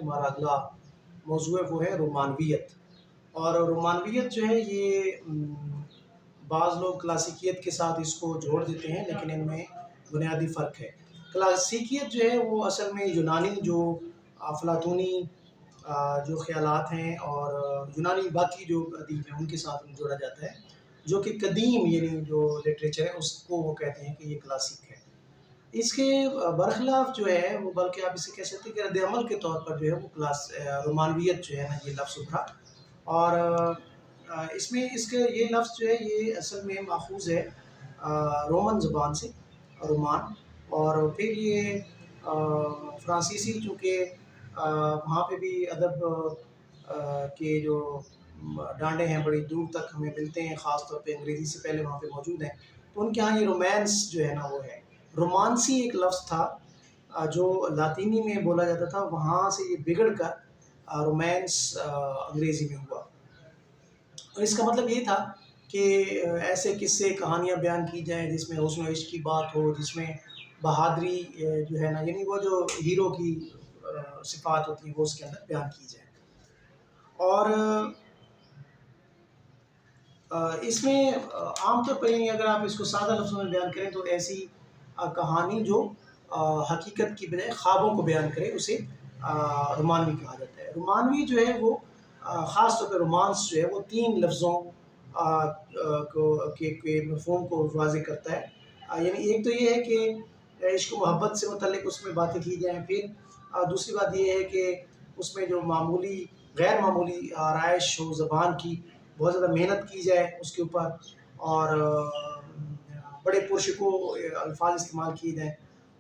ہمارا اگلا موضوع ہے وہ ہے رومانویت. اور رومانویت جو ہے یہ بعض لوگ کلاسیکیت کے ساتھ اس کو جوڑ دیتے ہیں، لیکن ان میں بنیادی فرق ہے. کلاسیکیت جو ہے وہ اصل میں یونانی جو افلاطونی جو خیالات ہیں اور یونانی باقی جو ادیب ہیں ان کے ساتھ جوڑا جاتا ہے، جو کہ قدیم یعنی جو لٹریچر ہے اس کو وہ کہتے ہیں کہ یہ کلاسک ہے. اس کے برخلاف جو ہے وہ، بلکہ آپ اسے کہہ سکتے ہیں کہ رد عمل کے طور پر جو ہے وہ رومانویت جو ہے نا یہ لفظ ابھرا. اور اس میں اس کے یہ لفظ جو ہے یہ اصل میں ماخوذ ہے رومن زبان سے، رومان. اور پھر یہ فرانسیسی، چونکہ وہاں پہ بھی ادب کے جو ڈانڈے ہیں بڑی دور تک ہمیں ملتے ہیں، خاص طور پہ انگریزی سے پہلے وہاں پہ موجود ہیں. تو ان کے ہاں یہ رومانس جو ہے نا وہ ہے. رومانسی ایک لفظ تھا جو لاطینی میں بولا جاتا تھا، وہاں سے یہ بگڑ کر رومانس انگریزی میں ہوا. اور اس کا مطلب یہ تھا کہ ایسے قصے کہانیاں بیان کی جائیں جس میں حسن و عشق کی بات ہو، جس میں بہادری جو ہے نا یعنی وہ جو ہیرو کی صفات ہوتی ہیں وہ اس کے اندر بیان کی جائیں. اور اس میں عام طور پر یعنی اگر آپ اس کو سادہ لفظوں میں بیان کریں تو ایسی کہانی جو حقیقت کی بجائے خوابوں کو بیان کرے اسے رومانوی کہا جاتا ہے. رومانوی جو ہے وہ خاص طور پہ رومانس جو ہے وہ 3 لفظوں کے مفہوم کو واضح کرتا ہے. یعنی ایک تو یہ ہے کہ عشق و محبت سے متعلق اس میں باتیں کی جائیں. پھر دوسری بات یہ ہے کہ اس میں جو معمولی غیر معمولی آرائش ہو زبان کی، بہت زیادہ محنت کی جائے اس کے اوپر، اور بڑے پرشکو الفاظ استعمال کیے جائیں.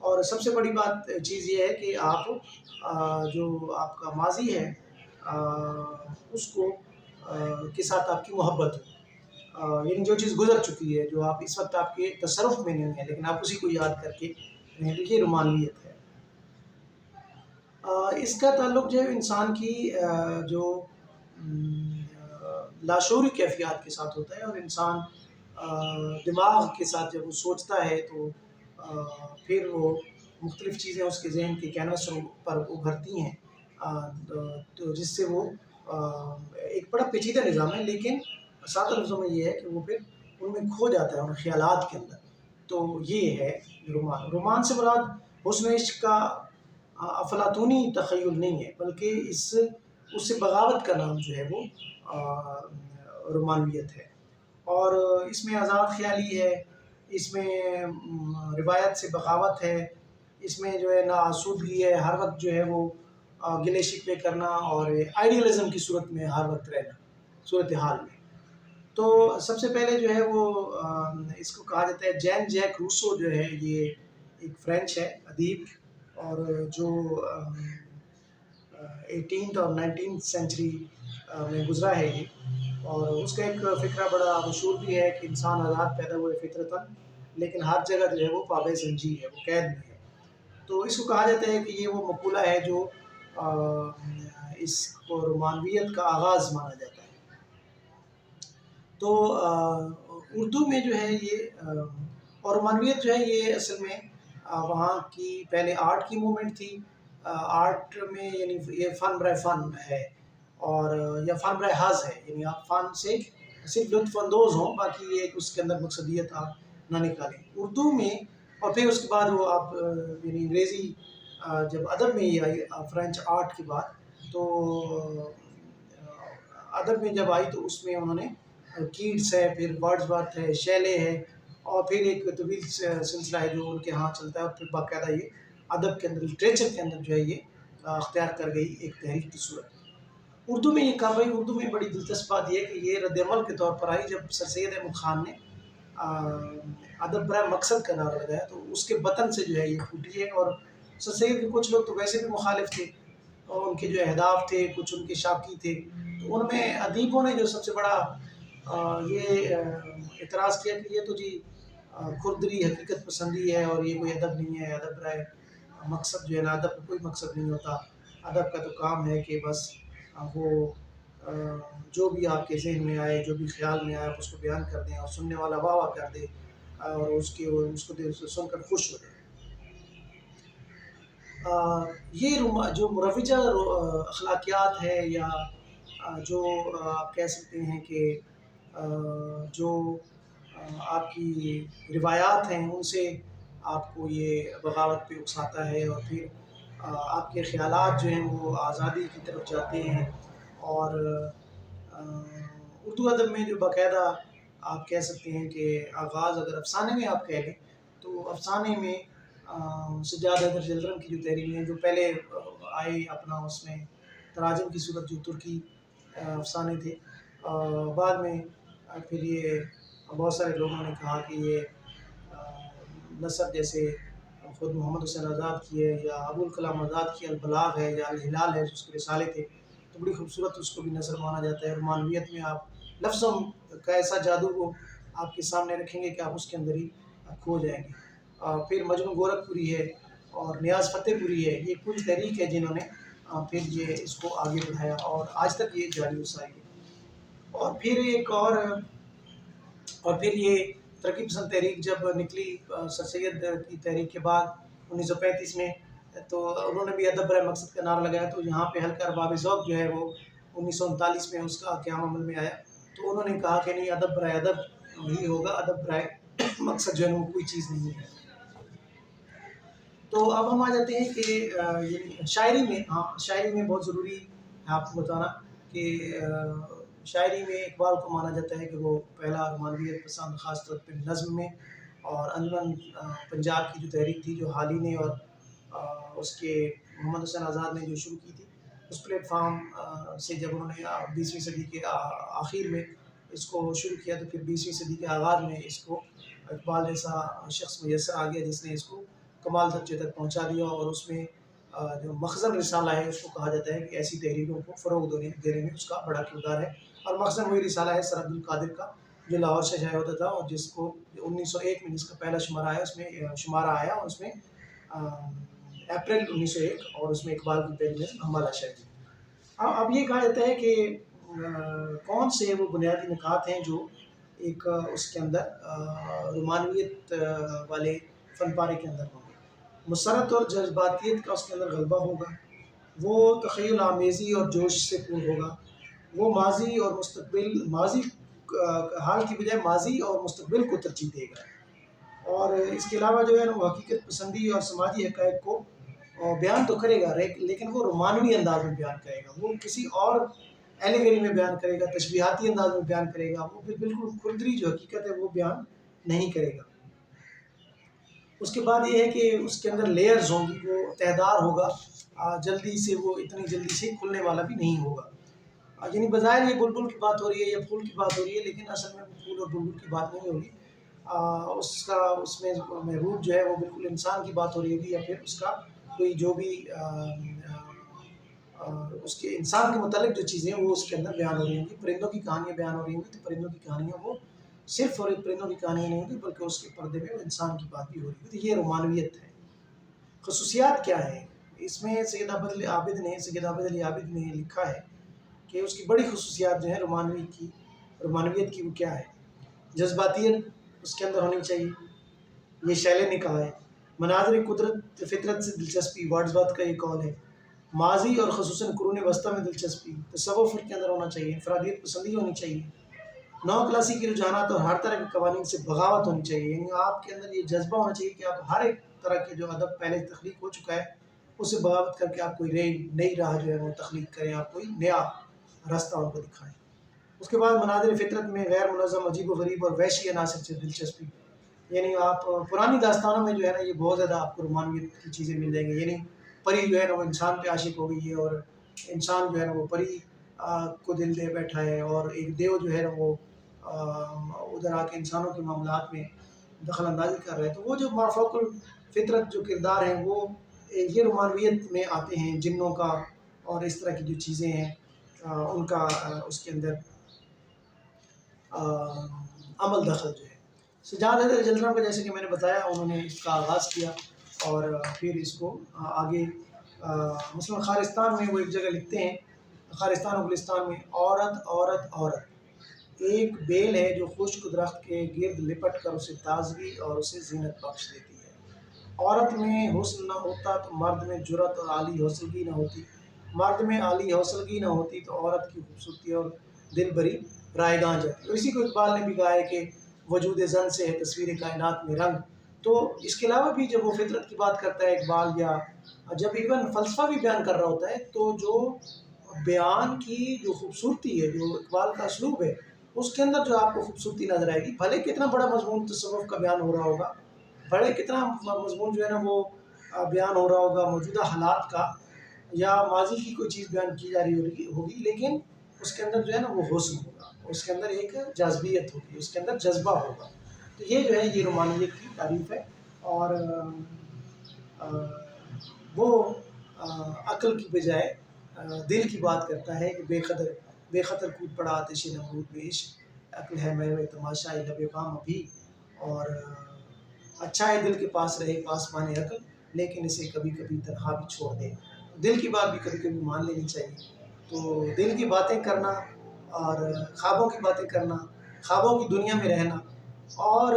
اور سب سے بڑی بات چیز یہ ہے کہ آپ جو آپ کا ماضی ہے اس کو کے ساتھ آپ کی محبت ہو، یعنی جو چیز گزر چکی ہے، جو آپ اس وقت آپ کے تصرف میں نہیں ہے لیکن آپ اسی کو یاد کر کے یہ رومانویت ہے. اس کا تعلق جو ہے انسان کی جو لاشعوری کیفیات کے ساتھ ہوتا ہے، اور انسان دماغ کے ساتھ جب وہ سوچتا ہے تو پھر وہ مختلف چیزیں اس کے ذہن کے کینوس پر ابھرتی ہیں، تو جس سے وہ ایک بڑا پیچیدہ نظام ہے، لیکن سادہ لفظوں میں یہ ہے کہ وہ پھر ان میں کھو جاتا ہے ان خیالات کے اندر. تو یہ ہے رومان. رومان سے مراد حسن عشق کا افلاطونی تخیل نہیں ہے، بلکہ اس سے بغاوت کا نام جو ہے وہ رومانویت ہے. اور اس میں آزاد خیالی ہے، اس میں روایت سے بغاوت ہے، اس میں جو ہے نا آسودگی ہے، ہر وقت جو ہے وہ گلے شکوے کرنا اور آئیڈیلزم کی صورت میں ہر وقت رہنا صورتحال میں. تو سب سے پہلے جو ہے وہ اس کو کہا جاتا ہے جین جیک روسو جو ہے یہ ایک فرینچ ہے ادیب، اور جو 18th اور 19th سینچری میں گزرا ہے یہ. اور اس کا ایک فقرہ بڑا مشہور بھی ہے کہ انسان آزاد پیدا ہوئے فطرتاً، لیکن ہر جگہ جو ہے وہ پابند زنجیر ہے، وہ قید میں ہے. تو اس کو کہا جاتا ہے کہ یہ وہ مقولہ ہے جو اس کو رومانویت کا آغاز مانا جاتا ہے. تو اردو میں جو ہے یہ اور رومانویت جو ہے یہ اصل میں وہاں کی پہلے آرٹ کی موومنٹ تھی. آرٹ میں یعنی یہ فن برائے فن ہے، اور یا فن برائے حاض ہے، یعنی آپ فن سے صرف لطف اندوز ہوں، باقی یہ اس کے اندر مقصدیت آپ نہ نکالیں. اردو میں اور پھر اس کے بعد وہ آپ یعنی انگریزی جب ادب میں یہ آئی فرینچ آرٹ کی بات، تو ادب میں جب آئی تو اس میں انہوں نے کیٹس ہے، پھر ورڈز ورتھ ہے، شیلے ہے، اور پھر ایک طویل سلسلہ ہے جو ان کے ہاں چلتا ہے، اور پھر باقاعدہ یہ ادب کے اندر لٹریچر کے اندر جو ہے یہ اختیار کر گئی ایک تحریک کی صورت. اردو میں یہ کہا بھائی، اردو میں بڑی دلچسپ بات یہ ہے کہ یہ رد عمل کے طور پر آئی جب سر سید احمد خان نے ادب برائے مقصد کا نعرہ لگایا، تو اس کے بطن سے جو ہے یہ پھوٹی ہے. اور سر سید کے کچھ لوگ تو ویسے بھی مخالف تھے، اور ان کے جو اہداف تھے کچھ ان کے شاکی تھے. تو ان میں ادیبوں نے جو سب سے بڑا یہ اعتراض کیا کہ یہ تو جی کھردری حقیقت پسندی ہے، اور یہ کوئی ادب نہیں ہے. ادب برائے مقصد جو ہے نا، ادب کا کوئی مقصد نہیں ہوتا. ادب کا تو کام ہے کہ بس وہ جو بھی آپ کے ذہن میں آئے، جو بھی خیال میں آئے، آپ اس کو بیان کر دیں اور سننے والا واہ واہ کر دے، اور اس کو سن کر خوش ہو جائے. یہ جو مروجہ اخلاقیات ہے یا جو آپ کہہ سکتے ہیں کہ جو آپ کی روایات ہیں ان سے آپ کو یہ بغاوت پہ اکساتا ہے، اور پھر آپ کے خیالات جو ہیں وہ آزادی کی طرف جاتے ہیں۔ اور اردو ادب میں جو باقاعدہ آپ کہہ سکتے ہیں کہ آغاز اگر افسانے میں آپ کہہ لیں تو افسانے میں سجاد حیدر جلرم کی جو تحریریں ہیں جو پہلے آئے اپنا اس میں تراجم کی صورت جو ترکی افسانے تھے، بعد میں پھر یہ بہت سارے لوگوں نے کہا کہ یہ نثر جیسے خود محمد حسین آزاد کی ہے یا ابوالکلام آزاد کی البلاغ ہے یا الہلال ہے جو اس کے رسالے تھے، تو بڑی خوبصورت اس کو بھی نثر مانا جاتا ہے۔ رومانویت میں آپ لفظوں کا ایسا جادو کو آپ کے سامنے رکھیں گے کہ آپ اس کے اندر ہی کھو جائیں گے۔ پھر مجنو گورکھ پوری ہے اور نیاز فتح پوری ہے، یہ کچھ تحریک ہے جنہوں نے پھر یہ اس کو آگے بڑھایا اور آج تک یہ جاری و ساری ہے۔ اور پھر ایک اور پھر یہ ترقی پسند تحریک جب نکلی سر سید کی تحریک کے بعد 1935 میں، تو انہوں نے بھی ادب برائے مقصد کا نعرہ لگایا، تو یہاں پہ حلقہ ارباب ذوق جو ہے وہ 1939 میں اس کا قیام عمل میں آیا۔ تو انہوں نے کہا کہ نہیں، ادب برائے ادب ہی ہوگا، ادب برائے مقصد جو ہے وہ کوئی چیز نہیں ہے۔ تو اب ہم آ جاتے ہیں کہ شاعری میں، شاعری میں بہت ضروری ہے آپ کو بتانا کہ شاعری میں اقبال کو مانا جاتا ہے کہ وہ پہلا رومانویت پسند، خاص طور پہ نظم میں۔ اور انجمن پنجاب کی جو تحریک تھی جو حال ہی نے اور اس کے محمد حسین آزاد نے جو شروع کی تھی، اس پلیٹ فارم سے جب انہوں نے 20ویں صدی کے آخر میں اس کو شروع کیا، تو پھر 20ویں صدی کے آغاز میں اس کو اقبال جیسا شخص میسر آ گیا جس نے اس کو کمال درجے تک پہنچا دیا۔ اور اس میں جو مخزن رسالہ ہے اس کو کہا جاتا ہے کہ ایسی تحریروں کو فروغ دینے میں اس کا بڑا کردار ہے۔ اور مخزن وہی رسالہ ہے سر عبد القادر کا جو لاہور سے شائع ہوتا تھا، اور جس کو 1901 میں جس کا پہلا شمارہ آیا، اس میں شمارہ آیا، اور اس میں اپریل 1901، اور اس میں اقبال کی پہلی نظم ہمالہ شاہ تھی۔ اب یہ کہا جاتا ہے کہ کون سے وہ بنیادی نکات ہیں جو ایک اس کے اندر رومانویت والے فن پارے کے اندر ہوں گے۔ مسرت اور جذباتیت کا اس کے اندر غلبہ ہوگا، وہ تخیل آمیزی اور جوش سے پور ہوگا، وہ ماضی اور مستقبل حال کی بجائے ماضی اور مستقبل کو ترجیح دے گا، اور اس کے علاوہ جو ہے وہ حقیقت پسندی اور سماجی حقائق کو بیان تو کرے گا، لیکن وہ رومانوی انداز میں بیان کرے گا، وہ کسی اور ایلیگری میں بیان کرے گا، تشبیہاتی انداز میں بیان کرے گا، وہ بالکل کھردری جو حقیقت ہے وہ بیان نہیں کرے گا۔ اس کے بعد یہ ہے کہ اس کے اندر لیئرز ہوں گی، وہ تہدار ہوگا، جلدی سے وہ اتنی جلدی سے کھلنے والا بھی نہیں ہوگا۔ یعنی بظاہر یہ بلبل کی بات ہو رہی ہے یا پھول کی بات ہو رہی ہے، لیکن اصل میں پھول اور بلبل کی بات نہیں ہوگی، اس میں محبوب جو ہے وہ بالکل انسان کی بات ہو رہی ہوگی، یا پھر اس کا کوئی جو بھی اس کے انسان کے متعلق جو چیزیں وہ اس کے اندر بیان ہو رہی ہوں گی۔ پرندوں کی کہانیاں بیان ہو رہی ہوں گی، تو پرندوں کی کہانیاں وہ صرف اور پرندوں کی کہانیاں نہیں ہوگی، بلکہ اس کے پردے میں وہ انسان کی بات بھی ہو رہی ہوگی۔ تو یہ رومانویت ہے۔ خصوصیات کیا ہیں اس میں؟ سید عابد علی عابد نے لکھا ہے کہ اس کی بڑی خصوصیات جو ہیں رومانویت کی وہ کیا ہے؟ جذباتیت اس کے اندر ہونی چاہیے، یہ شیلے نے کہا ہے۔ مناظر قدرت فطرت سے دلچسپی، ورڈزورتھ کا یہ قول ہے۔ ماضی اور خصوصاً قرون وسطیٰ میں دلچسپی، تصوف کے اندر ہونا چاہیے۔ انفرادیت پسندی ہونی چاہیے، نو کلاسی کی رجحانات اور ہر طرح کے قوانین سے بغاوت ہونی چاہیے، یعنی آپ کے اندر یہ جذبہ ہونا چاہیے کہ آپ ہر ایک طرح کے جو ادب پہلے تخلیق ہو چکا ہے اس سے بغاوت کر کے آپ کوئی نئی راہ جو ہے وہ تخلیق کریں، آپ کوئی نیا راستہ ان کو دکھائیں۔ اس کے بعد مناظر فطرت میں غیر منظم، عجیب و غریب اور وحشی عناصر سے دلچسپی، یعنی آپ پرانی داستانوں میں جو ہے نا یہ بہت زیادہ آپ کو رومانویت کی چیزیں مل جائیں گی، یعنی پری جو ہے نا وہ انسان پہ عاشق ہو گئی ہے، اور انسان جو ہے نا وہ پری کو دل دے بیٹھا ہے، اور ایک دیو جو ہے نا وہ ادھر آ کے انسانوں کے معاملات میں دخل اندازی کر رہے ہیں۔ تو وہ جو مافوق الفطرت جو کردار ہیں وہ یہ رومانویت میں آتے ہیں، جنوں کا اور اس طرح کی جو چیزیں ہیں ان کا اس کے اندر عمل دخل جو ہے۔ سجاد حیدر جلرم کا جیسے کہ میں نے بتایا انہوں نے اس کا آغاز کیا، اور پھر اس کو آگے مثلا خارستان میں وہ ایک جگہ لکھتے ہیں، خارستان و گلستان میں، عورت عورت عورت ایک بیل ہے جو خشک درخت کے گرد لپٹ کر اسے تازگی اور اسے زینت بخش دیتی ہے۔ عورت میں حسن نہ ہوتا تو مرد میں جرأت اور عالی حوصلگی نہ ہوتی، مرد میں عالی حوصلگی نہ ہوتی تو عورت کی خوبصورتی اور دل بری رائیگاں جاتی۔ اور اسی کو اقبال نے بھی کہا ہے کہ وجود زن سے ہے تصویر کائنات میں رنگ۔ تو اس کے علاوہ بھی جب وہ فطرت کی بات کرتا ہے اقبال، یا جب ایون فلسفہ بھی بیان کر رہا ہوتا ہے، تو جو بیان کی جو خوبصورتی ہے، جو اقبال کا اسلوب ہے، اس کے اندر جو آپ کو خوبصورتی نظر آئے گی، بھلے کتنا بڑا مضمون تصوف کا بیان ہو رہا ہوگا، بڑے کتنا مضمون جو ہے نا وہ بیان ہو رہا ہوگا موجودہ حالات کا، یا ماضی کی کوئی چیز بیان کی جا رہی ہوگی، لیکن اس کے اندر جو ہے نا وہ حسن ہوگا، اس کے اندر ایک جاذبیت ہوگی، اس کے اندر جذبہ ہوگا۔ تو یہ جو ہے یہ رومانویت کی تعریف ہے۔ اور وہ عقل کی بجائے دل کی بات کرتا ہے کہ بے خطر کود پڑا آتش نمرود میں عشق، عقل ہے میں تماشا لب بام ابھی، اور اچھا ہے دل کے پاس رہے پاسمان عقل، لیکن اسے کبھی کبھی تنہا بھی چھوڑ دے۔ دل کی بات بھی کبھی کبھی مان لینی چاہیے۔ تو دل کی باتیں کرنا اور خوابوں کی باتیں کرنا، خوابوں کی دنیا میں رہنا، اور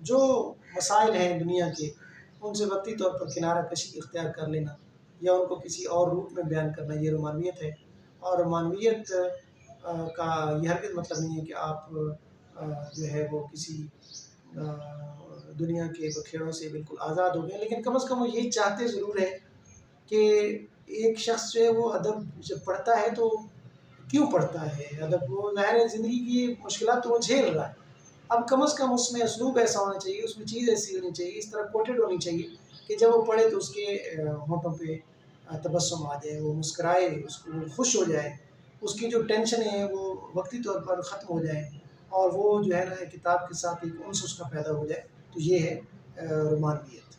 جو مسائل ہیں دنیا کے ان سے وقتی طور پر کنارہ کشی اختیار کر لینا، یا ان کو کسی اور روپ میں بیان کرنا، یہ رومانویت ہے۔ اور رومانویت کا یہ ہرگز مطلب نہیں ہے کہ آپ جو ہے وہ کسی دنیا کے بکھیڑوں سے بالکل آزاد ہو گئے، لیکن کم از کم وہ یہی چاہتے ضرور ہے کہ ایک شخص جو ہے وہ ادب جب پڑھتا ہے تو کیوں پڑھتا ہے ادب؟ وہ ظاہر ہے زندگی کی مشکلات تو وہ جھیل رہا ہے، اب کم از کم اس میں اسلوب ایسا ہونا چاہیے، اس میں چیز ایسی ہونی چاہیے، اس طرح کوٹڈ ہونی چاہیے کہ جب وہ پڑھے تو اس کے ہونٹوں پہ تبسم آ جائے، وہ مسکرائے، اس کو وہ خوش ہو جائے، اس کی جو ٹینشن ہے وہ وقتی طور پر ختم ہو جائیں، اور وہ جو ہے نا کتاب کے ساتھ ایک انس اس کا پیدا ہو جائے۔ تو یہ ہے رومانویت۔